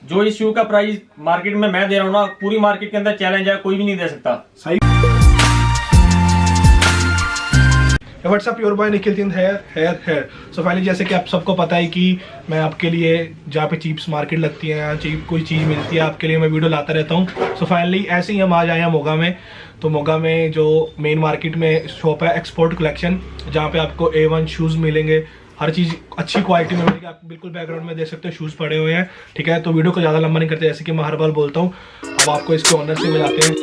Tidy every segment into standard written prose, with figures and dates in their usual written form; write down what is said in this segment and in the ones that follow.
जो इस शू का प्राइस मार्केट में मैं दे रहा हूँ ना, पूरी मार्केट के अंदर चैलेंज है, कोई भी नहीं दे सकता। सही। व्हाट्सअप योर बॉय निखिल तिंद हेयर। सो फाइनली जैसे कि आप सबको पता है कि मैं आपके लिए जहाँ पे चीप्स मार्केट लगती है, यहाँ चीप कोई चीज़ मिलती है, आपके लिए मैं वीडियो लाता रहता हूँ। सो फाइनली ऐसे ही हम आज आए हैं मोगा में। तो मोगा में जो मेन मार्केट में शॉप है एक्सपोर्ट कलेक्शन, जहाँ पे आपको A1 शूज़ मिलेंगे, हर चीज़ अच्छी क्वालिटी में मिलेगी। आप बिल्कुल बैकग्राउंड में देख सकते हो शूज़ पड़े हुए हैं, ठीक है। तो वीडियो को ज़्यादा लंबा नहीं करते, जैसे कि मैं हर बार बोलता हूँ। अब आपको इसके ऑनर से मिलाते हैं।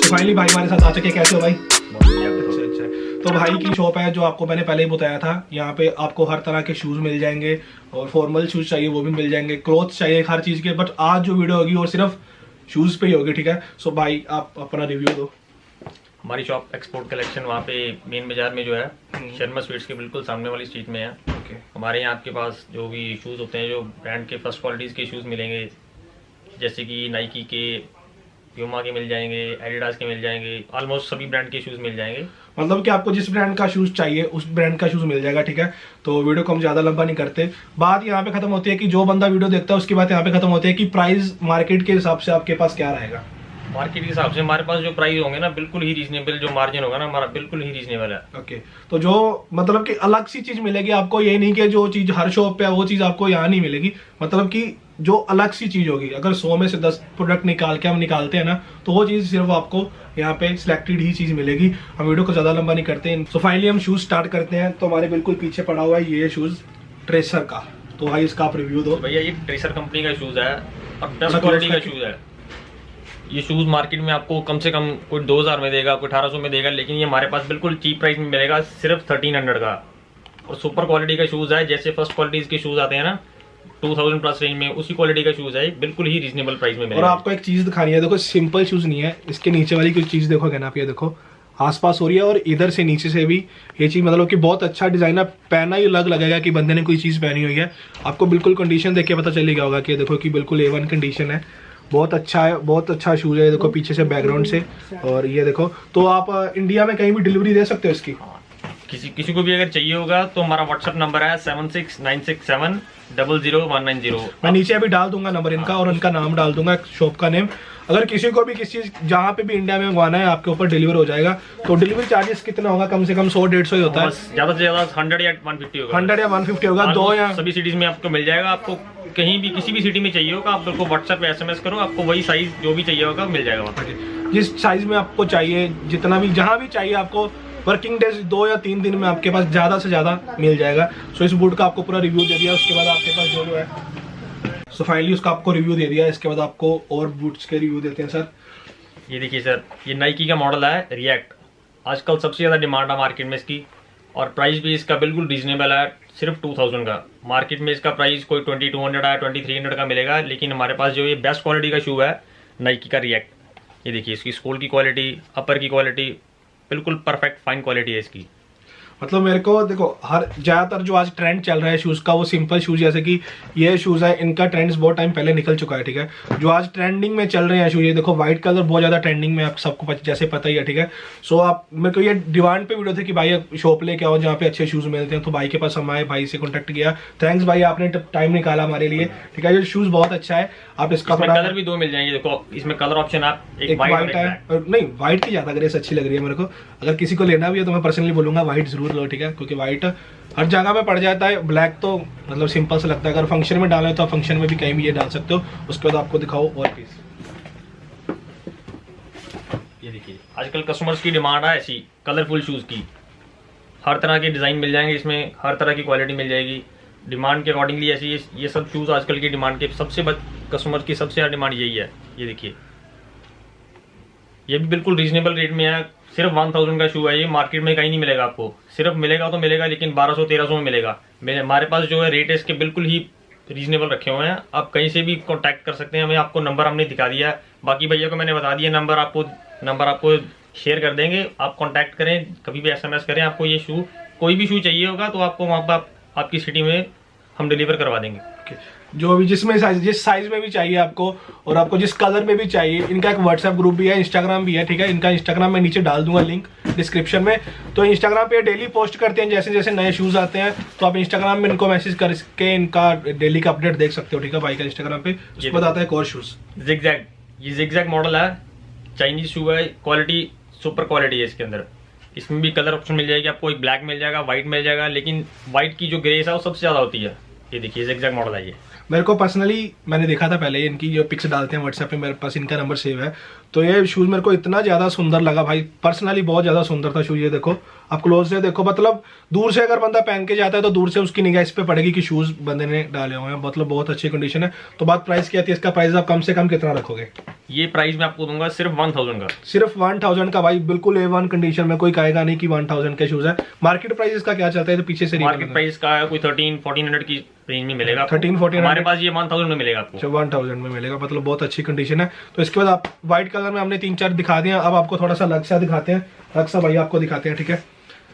फाइनली भाई हमारे साथ आ चुके। कैसे हो भाई? अच्छा। तो भाई की शॉप है जो आपको मैंने पहले ही बताया था। यहाँ पे आपको हर तरह के शूज़ मिल जाएंगे, और फॉर्मल शूज़ चाहिए वो भी मिल जाएंगे, क्लॉथ्स चाहिए हर चीज़ के। बट आज जो वीडियो होगी वो सिर्फ शूज़ पे ही होगी, ठीक है। सो भाई आप अपना रिव्यू दो। हमारी शॉप एक्सपोर्ट कलेक्शन वहाँ पे मेन बाजार में जो है शर्मा स्वीट्स के बिल्कुल सामने वाली स्ट्रीट में है। ओके। हमारे यहाँ आपके पास जो भी शूज़ होते हैं, जो ब्रांड के फर्स्ट क्वालिटीज़ के शूज़ मिलेंगे, जैसे कि नाइकी के, प्यूमा के मिल जाएंगे, एडिडास के मिल जाएंगे, ऑलमोस्ट सभी ब्रांड के शूज़ मिल जाएंगे। मतलब कि आपको जिस ब्रांड का शूज़ चाहिए उस ब्रांड का शूज़ मिल जाएगा, ठीक है। तो वीडियो को हम ज़्यादा लंबा नहीं करते। बात यहाँ पे खत्म होती है कि जो बंदा वीडियो देखता है उसकी बात यहाँ पे खत्म होती है कि प्राइस मार्केट के हिसाब से आपके पास क्या रहेगा। मार्केट के हिसाब से हमारे पास जो प्राइस होंगे ना, बिल्कुल ही रीजनेबल, जो मार्जिन होगा ना हमारा बिल्कुल ही रीजनेबल है। ओके। तो जो मतलब कि अलग सी चीज़ मिलेगी आपको, ये नहीं कि जो चीज़ हर शॉप पे है वो चीज़ आपको यहाँ नहीं मिलेगी। मतलब कि जो अलग सी चीज़ होगी, अगर 100 में से 10 प्रोडक्ट निकाल के हम निकालते हैं ना, तो वो चीज़ सिर्फ आपको यहाँ पे सिलेक्टेड ही चीज़ मिलेगी। हम वीडियो को ज़्यादा लंबा नहीं करते। सो फाइनली हम शूज़ स्टार्ट करते हैं। तो हमारे बिल्कुल पीछे पड़ा हुआ है ये शूज़ ट्रेसर का। तो भाई इसका आप रिव्यू दो। भैया ये ट्रेसर कंपनी का शूज़ है और बेस्ट क्वालिटी का शूज़ है। ये शूज़ मार्केट में आपको कम से कम कोई 2000 में देगा, कोई 1800 में देगा, लेकिन ये हमारे पास बिल्कुल चीप प्राइस में मिलेगा, सिर्फ 1300 का। और सुपर क्वालिटी का शूज़ है, जैसे फर्स्ट क्वालिटीज़ के शूज़ आते हैं ना 2000 प्लस रेंज में, उसी क्वालिटी का शूज़ है, बिल्कुल ही रीजनेबल प्राइस में मिलेगा। और आपको एक चीज़ दिखानी है, देखो सिंपल शूज़ नहीं है। इसके नीचे वाली कुछ चीज़ देखोगे ना आप, ये देखो आसपास हो रही है, और इधर से नीचे से भी ये चीज़, मतलब कि बहुत अच्छा डिज़ाइन है। पहना ही अलग लगेगा कि बंदे ने कोई चीज़ पहनी हुई है। आपको बिल्कुल कंडीशन देख के पता चल गया होगा कि देखो कि बिल्कुल A1 कंडीशन है। बहुत अच्छा है, बहुत अच्छा शूज़ है। देखो पीछे से बैकग्राउंड से, और ये देखो। तो आप इंडिया में कहीं भी डिलीवरी दे सकते हो इसकी। किसी को भी अगर चाहिए होगा तो हमारा व्हाट्सएप नंबर है 7696700190। मैं नीचे अभी डाल दूंगा नंबर इनका, और उनका नाम डाल दूंगा, शॉप का नेम। अगर किसी को भी किसी जहाँ पे भी इंडिया में मंगवाना है, आपके ऊपर डिलीवर हो जाएगा। तो डिलीवरी चार्जेस कितना होगा? कम से कम 100-150 ही होता है। ज्यादा से ज्यादा 100 या 150 होगा। 100 या 150 होगा। दो या सभी सिटीज में आपको मिल जाएगा। आपको कहीं भी किसी भी सिटी में चाहिए होगा, आप बिल्कुल व्हाट्सएप पे SMS करो, आपको वही साइज जो भी चाहिए होगा मिल जाएगा वहाँ पे। जिस साइज में आपको चाहिए, जितना भी जहाँ भी चाहिए आपको, वर्किंग डेज 2 या 3 दिन में आपके पास ज़्यादा से ज़्यादा मिल जाएगा। सो इस बूट का आपको पूरा रिव्यू दे दिया। उसके बाद आपके पास जो है, सो फाइनली उसका आपको रिव्यू दे दिया। इसके बाद आपको और बूट्स के रिव्यू देते हैं सर। ये देखिए सर, ये नाइकी का मॉडल है रिएक्ट। आजकल सबसे ज़्यादा डिमांड है मार्केट में इसकी, और प्राइस भी इसका बिल्कुल रीजनेबल है, सिर्फ 2000 का। मार्केट में इसका प्राइस कोई 2200 है, 2300 का मिलेगा, लेकिन हमारे पास जो ये बेस्ट क्वालिटी का शू है नाइकी का रिएक्ट। ये देखिए इसकी सोल की क्वालिटी, अपर की क्वालिटी बिल्कुल परफेक्ट फाइन क्वालिटी है इसकी। मतलब मेरे को देखो, हर ज़्यादातर जो आज ट्रेंड चल रहा है शूज़ का, वो सिंपल शूज़, जैसे कि ये शूज़ है, इनका ट्रेंड्स बहुत टाइम पहले निकल चुका है, ठीक है। जो आज ट्रेंडिंग में चल रहे हैं शूज़, ये देखो वाइट कलर बहुत ज़्यादा ट्रेंडिंग में, आप सबको जैसे पता ही है, ठीक है। सो आप, मेरे को ये डिमांड पे वीडियो थे कि भाई शॉप लेके आओ जहाँ पे अच्छे शूज़ मिलते हैं। तो भाई के पास हम आए, भाई से कॉन्टैक्ट किया। थैंक्स भाई, आपने टाइम निकाला हमारे लिए, ठीक है। ये शूज़ बहुत अच्छा है। आप इसका कलर भी 2 मिल जाएंगे। देखो इसमें कलर ऑप्शन आप एक वाइट है, और नहीं वाइट की ज़्यादा ग्रेस अच्छी लग रही है मेरे को। अगर किसी को लेना भी है तो मैं पर्सनली बोलूँगा वाइट जरूर लो, ठीक है, क्योंकि वाइट हर जगह में पड़ जाता है। ब्लैक तो मतलब सिंपल से लगता है। अगर फंक्शन में डालें तो आप फंक्शन में भी कहीं भी ये डाल सकते हो। उसके बाद आपको दिखाओ और पीस। ये देखिए आजकल कस्टमर्स की डिमांड है ऐसी कलरफुल शूज़ की। हर तरह के डिज़ाइन मिल जाएंगे इसमें, हर तरह की क्वालिटी मिल जाएगी डिमांड के अकॉर्डिंगली। ऐसी ये सब शूज़ आजकल की डिमांड के कस्टमर की सबसे ज़्यादा डिमांड यही है। ये देखिए ये भी बिल्कुल रीजनेबल रेट में है, सिर्फ 1000 का शू है ये। मार्केट में कहीं नहीं मिलेगा आपको, सिर्फ मिलेगा तो मिलेगा, लेकिन 1200-1300 में मिलेगा। हमारे पास जो है रेट है इसके बिल्कुल ही रीजनेबल रखे हुए हैं। आप कहीं से भी कांटेक्ट कर सकते हैं हमें। आपको नंबर हमने दिखा दिया है, बाकी भैया को मैंने बता दिया नंबर, आपको नंबर आपको शेयर कर देंगे, आप कांटेक्ट करें, कभी भी SMS करें। आपको ये शू, कोई भी शू चाहिए होगा तो आपको वहाँ पर आपकी सिटी में हम डिलीवर करवा देंगे। Okay. जो भी जिस साइज में भी चाहिए आपको, और आपको जिस कलर में भी चाहिए, इनका एक व्हाट्सएप ग्रुप भी है, इंस्टाग्राम भी है, ठीक है। इनका इंस्टाग्राम मैं नीचे डाल दूंगा लिंक डिस्क्रिप्शन में। तो इंस्टाग्राम पे डेली पोस्ट करते हैं, जैसे जैसे नए शूज़ आते हैं तो आप इंस्टाग्राम में इनको मैसेज करके इनका डेली का अपडेट देख सकते हो, ठीक है भाई का इंस्टाग्राम पे। उसके बाद आता है एक और शूज़, जिगजैग। ये जिगजैग मॉडल है, चाइनीज शू है, क्वालिटी सुपर क्वालिटी है इसके अंदर। इसमें भी कलर ऑप्शन मिल जाएगी आपको, एक ब्लैक मिल जाएगा, व्हाइट मिल जाएगा, लेकिन व्हाइट की जो ग्रेस है वो सबसे ज़्यादा होती है। ये देखिए जिगजैग मॉडल है ये। मेरे को पर्सनली मैंने देखा था पहले, इनकी जो पिक्स डालते हैं व्हाट्सएप पे, मेरे पास इनका नंबर सेव है। तो ये शूज़ मेरे को इतना ज़्यादा सुंदर लगा भाई, पर्सनली बहुत ज़्यादा सुंदर था शूज़। ये देखो, आप क्लोज से देखो, मतलब दूर से अगर बंदा पहन के जाता है तो दूर से उसकी निगाह इस पे पड़ेगी कि शूज़ बंदे ने डाले हुए हैं, मतलब बहुत अच्छी कंडीशन है। तो बात प्राइस की आती है, इसका प्राइस आप कम से कम कितना रखोगे? ये प्राइस मैं आपको दूंगा सिर्फ 1000 का। सिर्फ 1000 का भाई, बिल्कुल A1 कंडीशन में। कोई कहेगा नहीं कि 1000 के शूज़ है। मार्केट प्राइस इसका क्या चलता है? तो पीछे से मार्केट प्राइस का कोई 1300-1400 की रेंज में मिलेगा। 1300-1400 हमारे पास ये 1000 में मिलेगा आपको। 1000 में मिलेगा, मतलब बहुत अच्छी कंडीशन है। तो इसके बाद आप व्हाइट कलर में हमने 3-4 दिखा दिया, अब आपको थोड़ा सा अलग सा दिखाते हैं, अलग सा भाई आपको दिखाते हैं, ठीक है।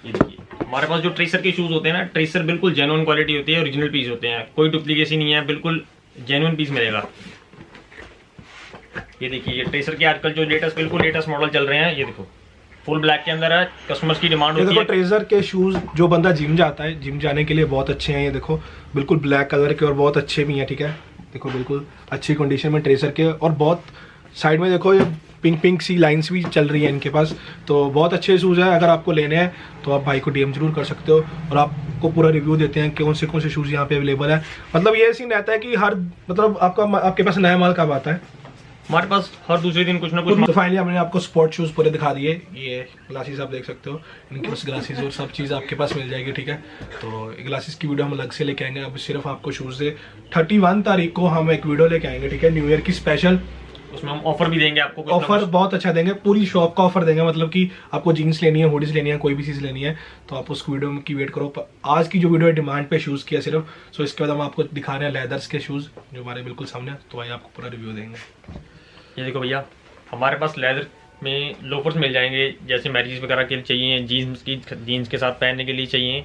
ये देखिए, हमारे पास जो ट्रेसर के शूज होते हैं ना, ट्रेसर बिल्कुल जेन्युइन क्वालिटी होती है, ओरिजिनल पीस होते हैं, कोई डुप्लीकेसी नहीं है, बिल्कुल जेन्युइन पीस मिलेगा। ये देखिए, ये ट्रेसर के आजकल जो बिल्कुल लेटेस्ट मॉडल चल रहे हैं, ये देखो फुल ब्लैक के अंदर है, कस्टमर्स की डिमांड होती है। ट्रेजर के शूज जो बंदा जिम जाता है, जिम जाने के लिए बहुत अच्छे हैं। ये देखो बिल्कुल ब्लैक कलर के और बहुत अच्छे भी हैं, ठीक है। देखो बिल्कुल अच्छी कंडीशन में ट्रेजर के, और बहुत साइड में देखो ये पिंक सी लाइंस भी चल रही है इनके पास। तो बहुत अच्छे शूज़ हैं, अगर आपको लेने हैं तो आप भाई को DM जरूर कर सकते हो, और आपको पूरा रिव्यू देते हैं कौन से शूज़ यहाँ पे अवेलेबल है। मतलब ये सीन रहता है कि हर, मतलब आपके पास नया माल कब आता है? हमारे पास हर दूसरे दिन कुछ ना कुछ। तो फाइनली हमने आपको स्पोर्ट शूज़ पूरे दिखा दिए। ये ग्लासेस आप देख सकते हो, इनके पास ग्लासेस और सब चीज़ आपके पास मिल जाएगी, ठीक है। तो ग्लासेस की वीडियो हम अलग से लेके आएंगे। अब सिर्फ आपको शूज़ से 31 तारीख को हम एक वीडियो लेके आएंगे, ठीक है, न्यू ईयर की स्पेशल। उसमें हम ऑफर भी देंगे आपको, ऑफर बहुत अच्छा देंगे, पूरी शॉप का ऑफर देंगे। मतलब कि आपको जीन्स लेनी है, हुडीज लेनी है, कोई भी चीज़ लेनी है तो आप उस वीडियो की वेट करो। आज की जो वीडियो है डिमांड पे शूज़ किया सिर्फ। सो इसके बाद हम आपको दिखा रहे हैं लेदर्स के शूज़ जो हमारे बिल्कुल सामने, तो भाई आपको पूरा रिव्यू देंगे। ये देखो भैया, हमारे पास लेदर में लोफर्स मिल जाएंगे, जैसे मैरिज वगैरह के लिए चाहिए, जीन्स के साथ पहनने के लिए चाहिए,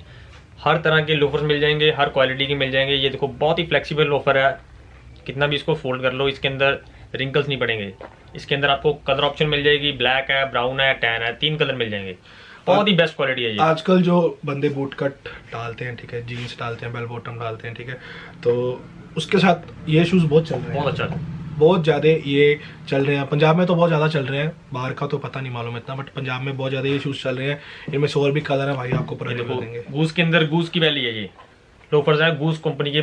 हर तरह के लोफर्स मिल जाएंगे, हर क्वालिटी के मिल जाएंगे। ये देखो बहुत ही फ्लेक्सिबल लोफर है, कितना भी इसको फोल्ड कर लो, इसके अंदर रिंकल्स नहीं पड़ेंगे। इसके अंदर आपको कलर ऑप्शन मिल जाएगी, ब्लैक है, ब्राउन है, टैन है, 3 कलर मिल जाएंगे। बहुत ही बेस्ट क्वालिटी है ये। आजकल जो बंदे बूट कट डालते हैं, ठीक है, जीन्स डालते हैं, बेल बॉटम डालते हैं, ठीक है, तो उसके साथ ये शूज़ बहुत चल रहे हैं, बहुत अच्छा, बहुत ज़्यादा ये चल रहे हैं। पंजाब में तो बहुत ज़्यादा चल रहे हैं, बाहर का तो पता नहीं मालूम इतना, बट पंजाब में बहुत ज़्यादा ये शूज़ चल रहे हैं। इनमें से और भी कलर है भाई, आपको पूरा रिव्यू देंगे। गूस के अंदर गूस की वैली है, ये लोफर्स है गूस कंपनी के,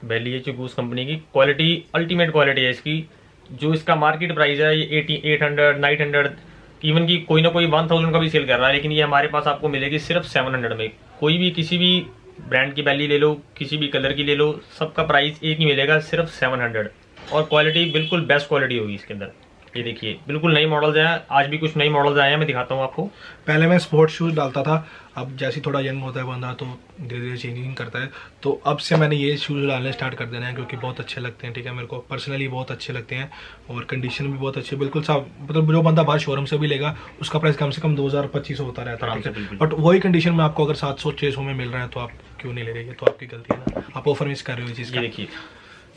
वैली है जो गूस कंपनी की। क्वालिटी अल्टीमेट क्वालिटी है इसकी। जो इसका मार्केट प्राइस है ये 800 900, इवन की कोई ना कोई 1000 का भी सेल कर रहा है, लेकिन ये हमारे पास आपको मिलेगी सिर्फ 700 में। कोई भी किसी भी ब्रांड की वैली ले लो, किसी भी कलर की ले लो, सबका प्राइस एक ही मिलेगा, सिर्फ 700। और क्वालिटी बिल्कुल बेस्ट क्वालिटी होगी इसके अंदर। ये देखिए बिल्कुल नई मॉडल्स हैं, आज भी कुछ नई मॉडल्स आए हैं, मैं दिखाता हूँ आपको। पहले मैं स्पोर्ट्स शूज़ डालता था, अब जैसे थोड़ा यंग होता है बंदा तो धीरे धीरे चेंजिंग करता है, तो अब से मैंने ये शूज़ डालने स्टार्ट कर देना है, क्योंकि बहुत अच्छे लगते हैं, ठीक है, मेरे को पर्सनली बहुत अच्छे लगते हैं, और कंडीशन भी बहुत अच्छी है, बिल्कुल साफ। मतलब जो बंदा बाहर शोरूम से भी लेगा उसका प्राइस कम से कम 2000-2500 होता रहता है, ठीक है, बट वही कंडीशन में आपको अगर 700-600 में मिल रहा है तो आप क्यों नहीं ले रहे? तो आपकी गलती है ना, आप ऑफर मिस कर रहे हो चीज़। ये देखिए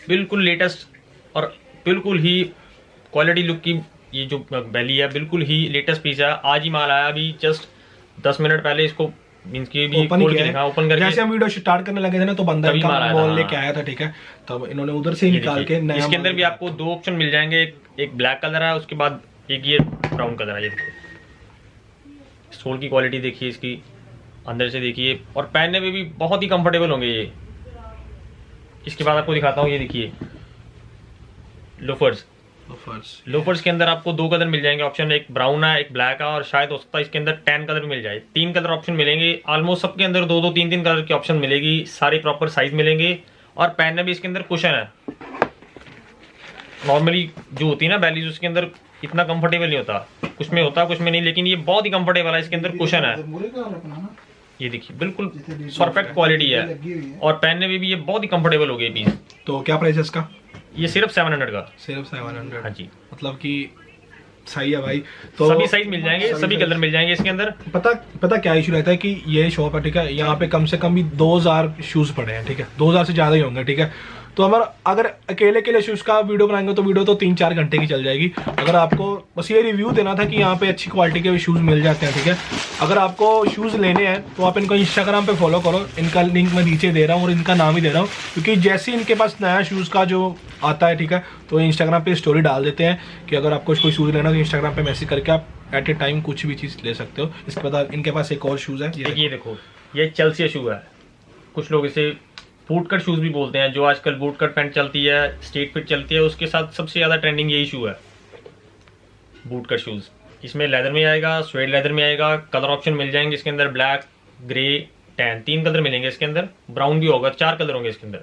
बिल्कुल लेटेस्ट और बिल्कुल ही क्वालिटी लुक की ये जो बैली है, बिल्कुल ही लेटेस्ट पीस है, आज ही माल आया, अभी जस्ट 10 मिनट पहले इसको मींस की भी खोल के दिखा, ओपन करके। जैसे हम वीडियो स्टार्ट करने लगे थे ना तो बंदा मॉल लेके आया था, ठीक है, तब इन्होंने उधर से ही निकाल के नया। इसके अंदर भी आपको 2 ऑप्शन मिल जाएंगे, एक ब्लैक कलर है, उसके बाद एक ये ब्राउन कलर है। ये देखो सोल की क्वालिटी देखिए इसकी, अंदर से देखिए, और पहनने में भी बहुत ही कंफर्टेबल होंगे ये। इसके बाद आपको दिखाता हूँ, ये देखिए लोफर्स के अंदर आपको 2 कलर मिल जाएंगे ऑप्शन, एक ब्राउन है, एक ब्लैक है, और शायद हो सकता है इसके अंदर 10 कलर मिल जाए। 3 कलर ऑप्शन मिलेंगे, ऑलमोस्ट सबके अंदर 2-2 3-3 कलर की ऑप्शन मिलेगी, सारे प्रॉपर साइज मिलेंगे, और पहनने भी इसके अंदर कुशन है। नॉर्मली जो होती है ना बैलीज, उसके अंदर इतना कंफर्टेबल नहीं होता, कुछ में होता कुछ में नहीं, लेकिन ये बहुत ही कंफर्टेबल है, इसके अंदर कुशन है। ये देखिए बिल्कुल परफेक्ट क्वालिटी है, और पहनने में भी ये बहुत ही कंफर्टेबल हो गई पीस। तो क्या प्राइस है इसका? ये सिर्फ 700 का, सिर्फ 700। हाँ जी। मतलब कि सही है भाई। तो सभी साइज मिल जाएंगे, सभी कलर मिल जाएंगे इसके अंदर। पता क्या इशू रहता है कि ये शॉप है, ठीक है, यहाँ पे कम से कम भी 2000 शूज पड़े हैं, ठीक है, 2000 से ज्यादा ही होंगे, ठीक है। तो अगर अकेले शूज का वीडियो बनाएंगे तो वीडियो तो 3-4 घंटे की चल जाएगी। अगर आपको बस ये रिव्यू देना था कि यहाँ पे अच्छी क्वालिटी के शूज मिल जाते हैं, ठीक है। अगर आपको शूज लेने हैं तो आप इनको इंस्टाग्राम पे फॉलो करो, इनका लिंक मैं नीचे दे रहा हूँ और इनका नाम ही दे रहा हूँ, क्योंकि जैसे ही इनके पास नया शूज का जो आता है, ठीक है, तो इंस्टाग्राम पे स्टोरी डाल देते हैं कि अगर आपको कोई शूज लेना तो इंस्टाग्राम पे मैसेज करके आप एट ए टाइम कुछ भी चीज़ ले सकते हो। इसके बाद इनके पास एक और शूज़ है, ये देखो, ये चेल्सी शू है, कुछ लोग इसे बूट कट शूज़ भी बोलते हैं। जो आजकल बूट कट पैंट चलती है, स्ट्रेट फिट चलती है, उसके साथ सबसे ज़्यादा ट्रेंडिंग यही शू है, बूट कट शूज़। इसमें लेदर में आएगा, स्वेड लेदर में आएगा, कलर ऑप्शन मिल जाएंगे इसके अंदर, ब्लैक, ग्रे, टैन, 3 कलर मिलेंगे इसके अंदर, ब्राउन भी होगा, 4 कलर होंगे इसके अंदर।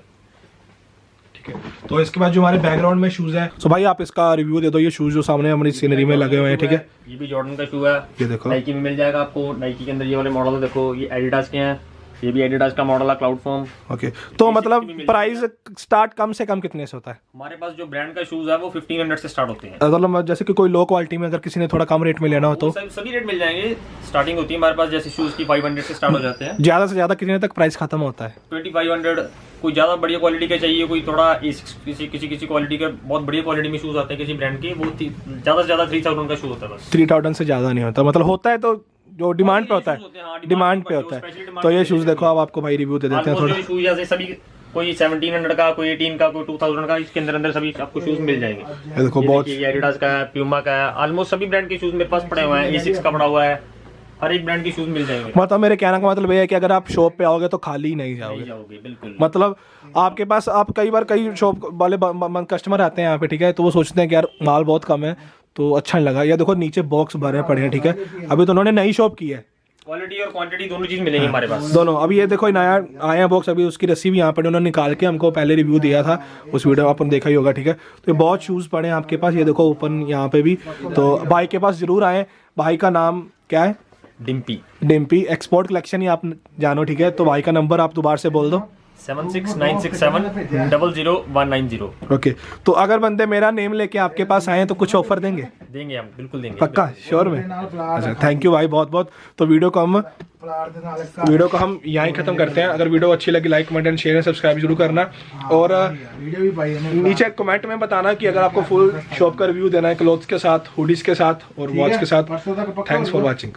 तो इसके बाद जो हमारे बैकग्राउंड में शूज है, तो भाई आप इसका रिव्यू दे दो। ये शूज जो सामने हमारी सीनरी में लगे हुए हैं, ठीक है, ये भी जॉर्डन का शू है, ये देखो, नाइकी में मिल जाएगा आपको। नाइकी के अंदर ये वाले मॉडल देखो, ये एडिडास के हैं, ये भी एडिडास का मॉडल है, क्लाउड फॉर्म। ओके, तो मतलब प्राइस स्टार्ट कम से कम कितने से होता है? हमारे पास जो ब्रांड का शूज है वो 1500 से स्टार्ट होते हैं। मतलब जैसे कि कोई लो क्वालिटी में अगर किसी ने थोड़ा कम रेट में लेना हो तो सभी रेट मिल जाएंगे। स्टार्टिंग होती है हमारे पास जैसे शूज की 500 से स्टार्ट हो जाते हैं। ज्यादा से ज्यादा कितने तक प्राइस खत्म होता है? 2500। कोई ज्यादा बढ़िया क्वालिटी का चाहिए, कोई थोड़ा किसी क्वालिटी का बहुत बढ़िया क्वालिटी में शूज आते हैं किसी ब्रांड के, वो ज्यादा से ज्यादा 3000 का शूज होता है बस। 3000 से ज्यादा नहीं होता, मतलब होता है तो जो डिमांड पे होता है, डिमांड पे होता है। तो ये शूज देखो, अब आपको भाई रिव्यू दे देते हैं थोड़ा। शूज जैसे सभी कोई 1700 का, कोई 18 का, कोई 2000 का, इसके अंदर सभी आपको शूज मिल जाएंगे। ये देखो, बहुत एडिडास का है, प्यूमा का है, ऑलमोस्ट सभी ब्रांड के शूज मेरे पास पड़े हुए हैं। A6 का पड़ा हुआ है, हर एक ब्रांड के शूज मिल जाएंगे। मतलब मेरे कहने का मतलब ये है कि अगर आप शॉप पे आओगे तो खाली नहीं जाओगे, बिल्कुल। मतलब आपके पास आप कई शॉप वाले कस्टमर आते हैं यहाँ पे, ठीक है, तो वो सोचते हैं कि यार माल बहुत कम है तो अच्छा नहीं लगा। ये देखो नीचे बॉक्स भरे पड़े हैं, ठीक है, अभी तो उन्होंने नई शॉप की है। क्वालिटी और क्वांटिटी दोनों चीज मिलेंगी हमारे पास, दोनों। अभी ये देखो नया आया बॉक्स, अभी उसकी रस्सी भी यहाँ पर उन्होंने निकाल के हमको पहले रिव्यू दिया था, उस वीडियो में अपन देखा ही होगा, ठीक है। तो ये बहुत शूज़ पड़े हैं आपके पास, ये देखो ओपन यहाँ पे भी। तो भाई के पास जरूर आए। भाई का नाम क्या है? डिम्पी एक्सपोर्ट कलेक्शन ही आप जानो, ठीक है। तो भाई का नंबर आप दोबारा से बोल दो। 7696700190। ओके, तो अगर बंदे मेरा नेम लेके आपके पास आए तो कुछ ऑफर देंगे? हम बिल्कुल देंगे, पक्का श्योर में? अच्छा, थैंक यू भाई बहुत बहुत। तो वीडियो को हम यहाँ ही खत्म करते हैं। अगर वीडियो अच्छी लगी like comment and share and subscribe जरूर करना, और नीचे कमेंट में बताना कि अगर आपको फुल शॉप का रिव्यू देना है क्लोथ्स के साथ, हुडीज के साथ और वॉच के साथ। Thanks for watching.